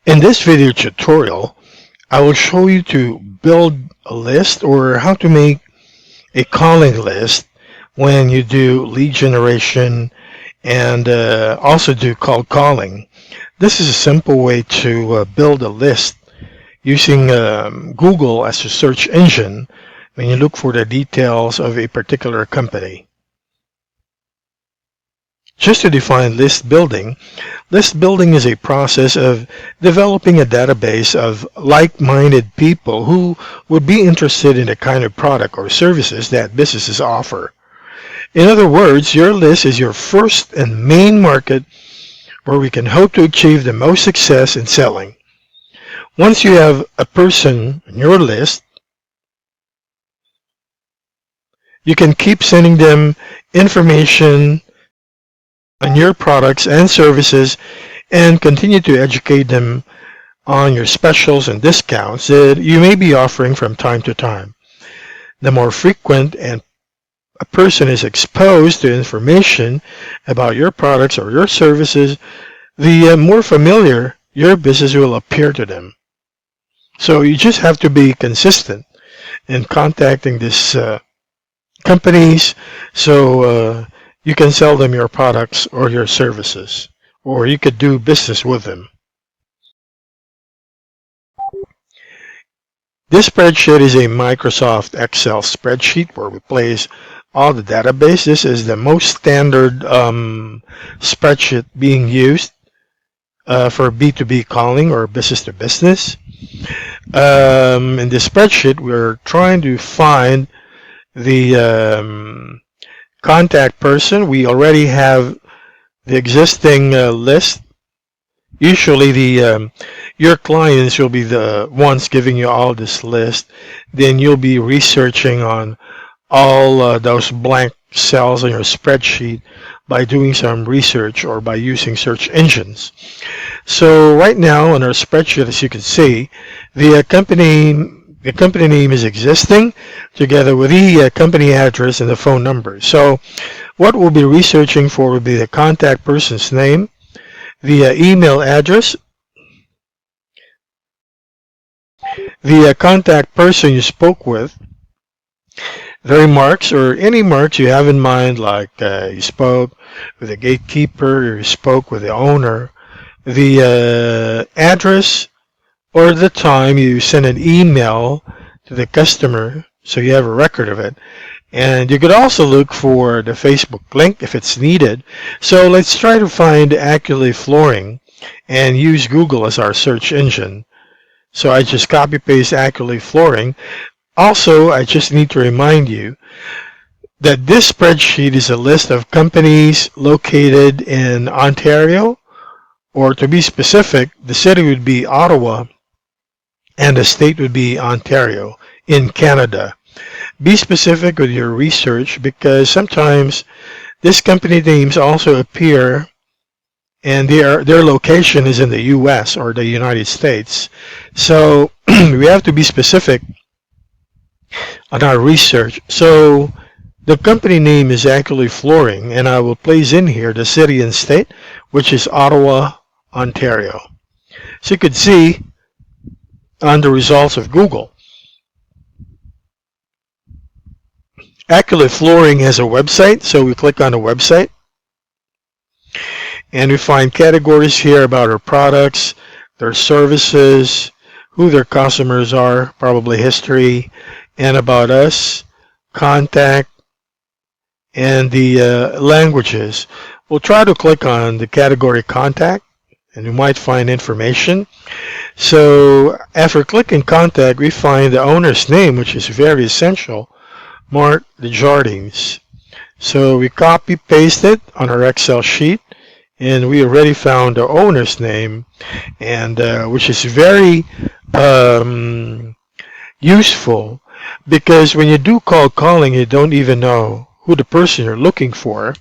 In this video tutorial, I will show you to build a list or how to make a calling list when you do lead generation and also do cold calling. This is a simple way to build a list using Google as a search engine when you look for the details of a particular company. Just to define list building is a process of developing a database of like-minded people who would be interested in the kind of product or services that businesses offer. In other words, your list is your first and main market where we can hope to achieve the most success in selling. Once you have a person on your list, you can keep sending them information on your products and services and continue to educate them on your specials and discounts that you may be offering from time to time. The more frequent and a person is exposed to information about your products or your services, the more familiar your business will appear to them. So you just have to be consistent in contacting these companies so you can sell them your products or your services, or you could do business with them. This spreadsheet is a Microsoft Excel spreadsheet where we place all the database. This is the most standard spreadsheet being used for B2B calling or business to business. In this spreadsheet, we're trying to find the contact person. We already have the existing list. Usually your clients will be the ones giving you all this list. Then you'll be researching on all those blank cells on your spreadsheet by doing some research or by using search engines. So right now on our spreadsheet, as you can see, the company name is existing together with the company address and the phone number. So what we'll be researching for will be the contact person's name, the email address, the contact person you spoke with, the remarks or any marks you have in mind, like you spoke with the gatekeeper, or you spoke with the owner, the address, or the time you sent an email to the customer so you have a record of it. And you could also look for the Facebook link if it's needed. So let's try to find Accurately Flooring and use Google as our search engine. So I just copy paste Accurately Flooring. Also, I just need to remind you that this spreadsheet is a list of companies located in Ontario, or to be specific, the city would be Ottawa and the state would be Ontario in Canada. Be specific with your research because sometimes these company names also appear and their location is in the US or the United States. So we have to be specific on our research. So the company name is Accurately Flooring, and I will place in here the city and state, which is Ottawa, Ontario. So you could see on the results of Google, Accurately Flooring has a website, so we click on the website and we find categories here about our products, their services, who their customers are, probably history, and about us, contact, and the languages. We'll try to click on the category contact and we might find information. So after clicking contact, we find the owner's name, which is very essential, Mark Desjardins. So we copy paste it on our Excel sheet and we already found the owner's name, and which is very useful because when you do cold calling, you don't even know who the person you're looking for.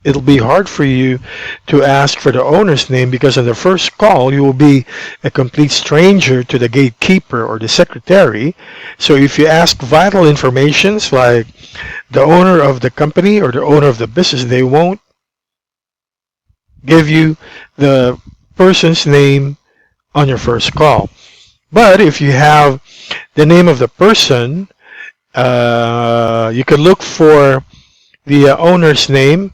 It'll be hard for you to ask for the owner's name because on the first call you will be a complete stranger to the gatekeeper or the secretary. So if you ask vital information like the owner of the company or the owner of the business, they won't give you the person's name on your first call. But if you have the name of the person, you could look for the owner's name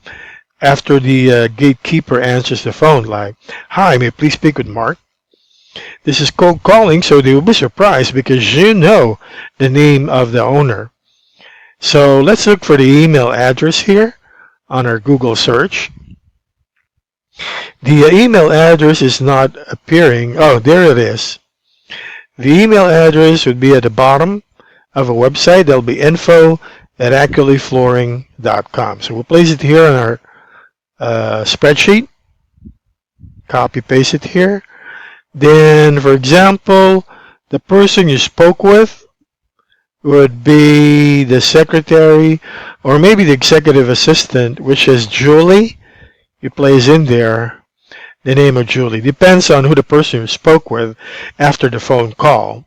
after the gatekeeper answers the phone, like, "Hi, may I please speak with Mark?" This is cold calling, so they will be surprised because you know the name of the owner. So let's look for the email address here on our Google search. The email address is not appearing. Oh, there it is. The email address would be at the bottom of a website. There'll be info@accuratelyflooring.com. So we'll place it here on our spreadsheet. Copy paste it here. Then, for example, the person you spoke with would be the secretary or maybe the executive assistant, which is Julie. You place in there the name of Julie. Depends on who the person you spoke with after the phone call.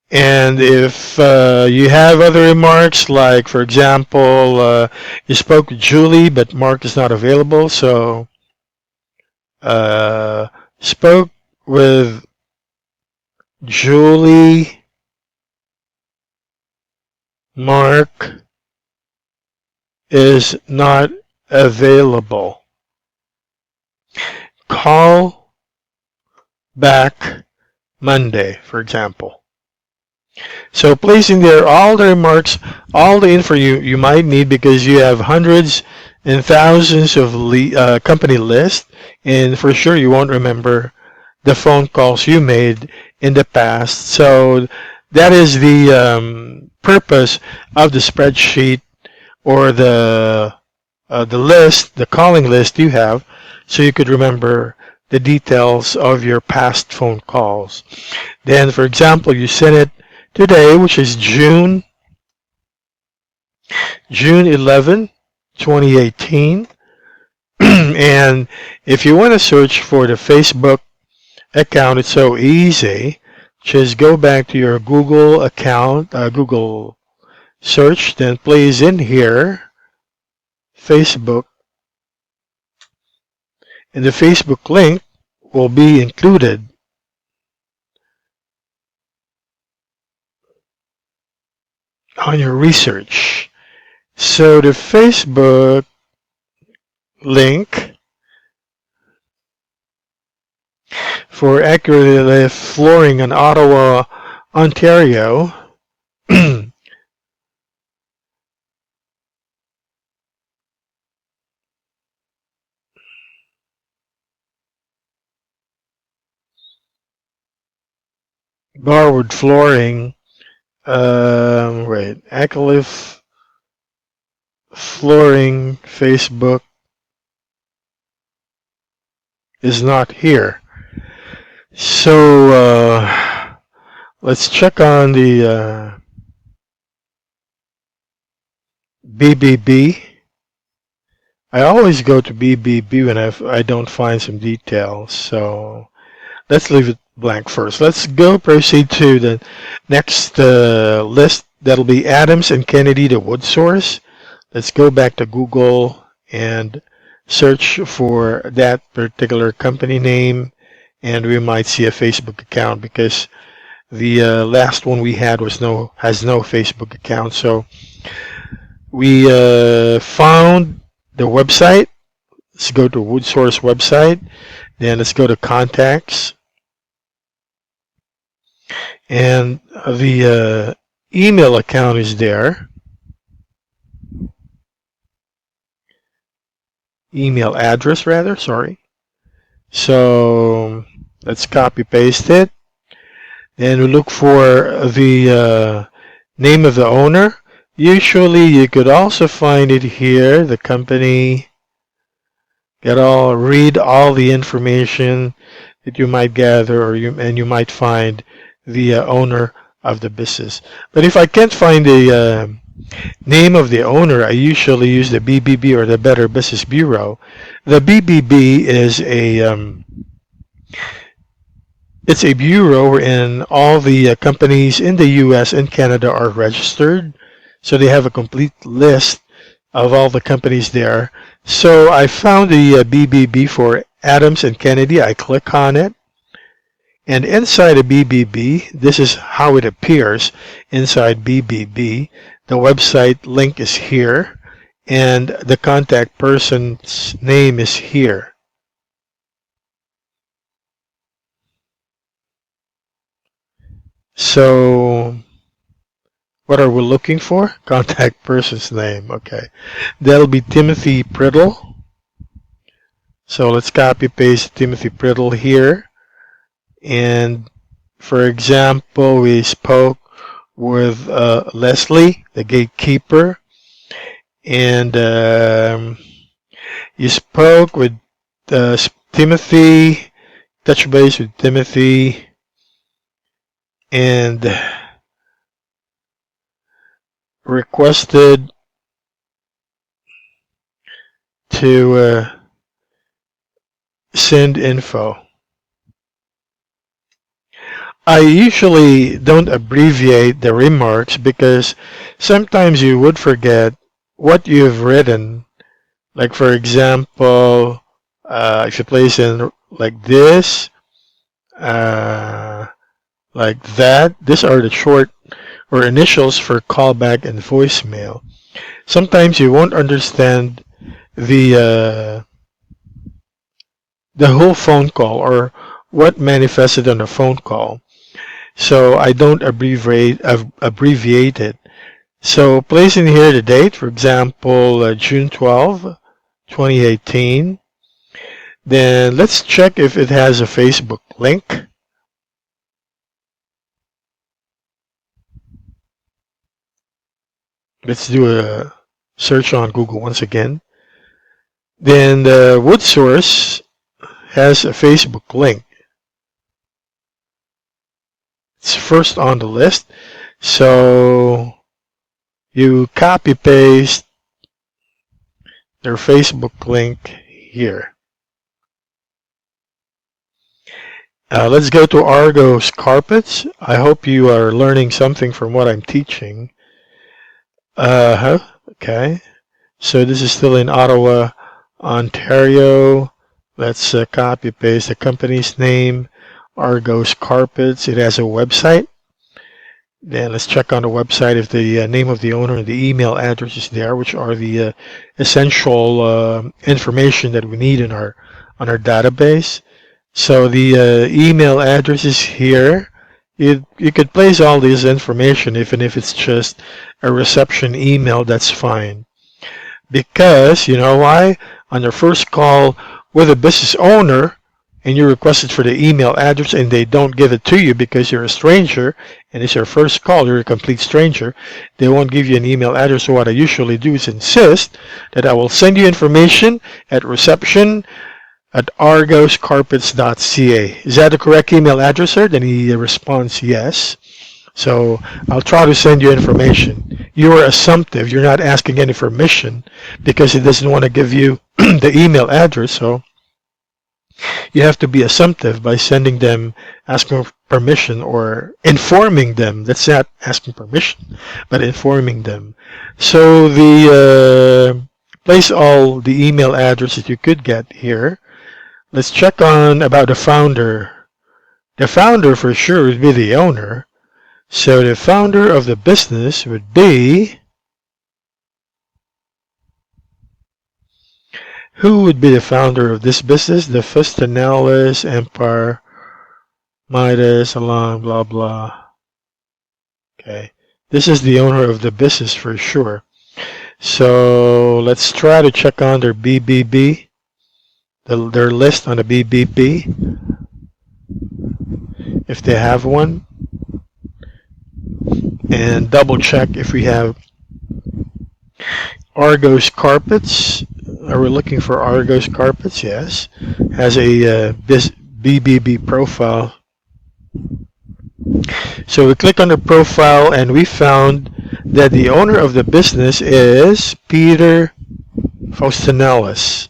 And if you have other remarks, like, for example, you spoke with Julie, but Mark is not available, so spoke with Julie, Mark is not available. Call back Monday, for example. So place in there all the remarks, all the info you might need, because you have hundreds and thousands of company lists, and for sure you won't remember the phone calls you made in the past. So that is the purpose of the spreadsheet or the list, the calling list you have, so you could remember the details of your past phone calls. Then, for example, you sent it today, which is June 11, 2018. And if you want to search for the Facebook account, it's so easy. Just go back to your Google account, Google search, then place in here Facebook, and the Facebook link will be included on your research. So the Facebook link for Accurately Flooring in Ottawa, Ontario Barwood Flooring, wait, Accurately Flooring Facebook is not here. So let's check on the BBB. I always go to BBB when I don't find some details, so let's leave it blank first. Let's go proceed to the next list. That'll be Adams and Kennedy, the wood source. Let's go back to Google and search for that particular company name, and we might see a Facebook account, because the last one we had has no Facebook account. So we found the website. Let's go to wood source website. Then let's go to contacts. And the email account is there. Email address, rather, sorry. So let's copy paste it. Then we look for the name of the owner. Usually you could also find it here, the company. Read all the information that you might gather, and you might find the owner of the business. But if I can't find the name of the owner, I usually use the BBB, or the Better Business Bureau. The BBB is it's a bureau wherein all the companies in the US and Canada are registered. So they have a complete list of all the companies there. So I found the BBB for Adams and Kennedy. I click on it. And inside a BBB, this is how it appears inside BBB. The website link is here, and the contact person's name is here. So what are we looking for? Contact person's name. Okay. That'll be Timothy Priddle. So let's copy paste Timothy Priddle here. And for example, we spoke with Leslie, the gatekeeper. And you spoke with Timothy, touch base with Timothy, and requested to send info. I usually don't abbreviate the remarks because sometimes you would forget what you've written. Like for example, if you place in like this, like that, these are the short or initials for callback and voicemail. Sometimes you won't understand the whole phone call or what manifested on the phone call. So I don't abbreviate it. So place in here the date, for example, June 12, 2018. Then let's check if it has a Facebook link. Let's do a search on Google once again. Then the wood source has a Facebook link. It's first on the list. So you copy paste their Facebook link here. Let's go to Argos Carpets. I hope you are learning something from what I'm teaching. Okay. So this is still in Ottawa, Ontario. Let's copy paste the company's name, Argos Carpets. It has a website. Then let's check on the website if the name of the owner and the email address is there, which are the essential information that we need on our database. So the email address is here. You could place all this information, even if it's just a reception email, that's fine. Because, you know why? On your first call with a business owner, and you requested for the email address and they don't give it to you because you're a stranger and it's your first call, you're a complete stranger, they won't give you an email address. So what I usually do is insist that I will send you information at reception@argoscarpets.ca. Is that the correct email address, sir? Then he responds yes. So I'll try to send you information. You are assumptive. You're not asking any permission because he doesn't want to give you the email address. So you have to be assumptive by sending them, asking permission or informing them. That's not asking permission, but informing them. So the place all the email addresses you could get here. Let's check on about the founder. The founder for sure would be the owner. So the founder of the business would be, who would be the founder of this business? The Fustanelis, Empire, Midas, Alon, blah, blah. Okay. This is the owner of the business for sure. So let's try to check on their BBB, their list on the BBB, if they have one. And double check if we have Argos Carpets. Are we looking for Argos Carpets? Yes. Has a BBB profile. So we click on the profile and we found that the owner of the business is Peter Fustanelis.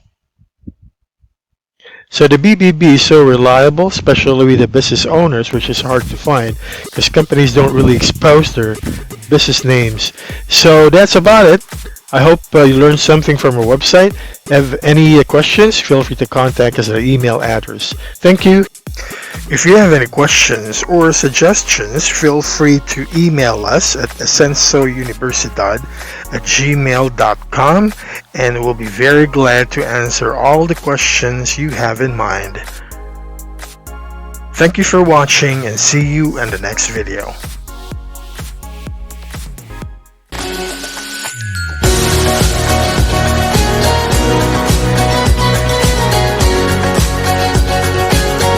So the BBB is so reliable, especially with the business owners, which is hard to find because companies don't really expose their business names. So that's about it. I hope you learned something from our website. Have any questions, feel free to contact us at our email address. Thank you. If you have any questions or suggestions, feel free to email us at ascensouniversidad@gmail.com, and we'll be very glad to answer all the questions you have in mind. Thank you for watching, and see you in the next video.